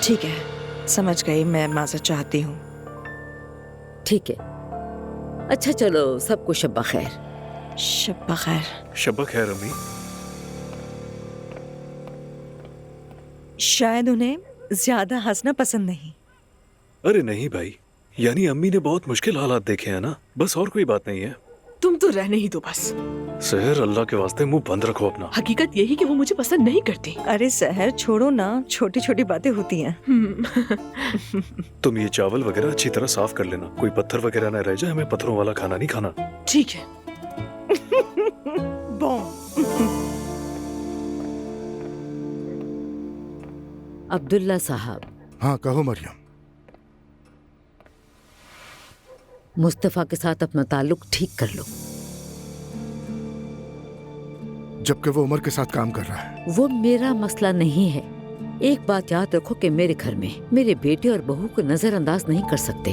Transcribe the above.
ٹھیک ہے، سمجھ گئی، میں معذرت چاہتی ہوں. ٹھیک ہے. اچھا چلو، سب کو شب بخیر. شب بخیر. شب خیر امی. شاید انہیں زیادہ ہنسنا پسند نہیں. ارے نہیں بھائی، یعنی امی نے بہت مشکل حالات دیکھے ہیں نا، بس اور کوئی بات نہیں ہے. تم تو رہنے ہی دو بس. سحر اللہ کے واسطے منہ بند رکھو اپنا. حقیقت یہی کہ وہ مجھے پسند نہیں کرتی. ارے سحر چھوڑو نا، چھوٹی چھوٹی باتیں ہوتی ہیں. تم یہ چاول وغیرہ اچھی طرح صاف کر لینا، کوئی پتھر وغیرہ نہ رہ جائے، ہمیں پتھروں والا کھانا نہیں کھانا. ٹھیک ہے. بوم. عبداللہ صاحب، ہاں کہو مریم. مصطفیٰ کے ساتھ اپنا تعلق ٹھیک کر لو. جبکہ وہ عمر کے ساتھ کام کر رہا ہے. وہ میرا مسئلہ نہیں ہے. ایک بات یاد رکھو کہ میرے گھر میں میرے بیٹے اور بہو کو نظر انداز نہیں کر سکتے.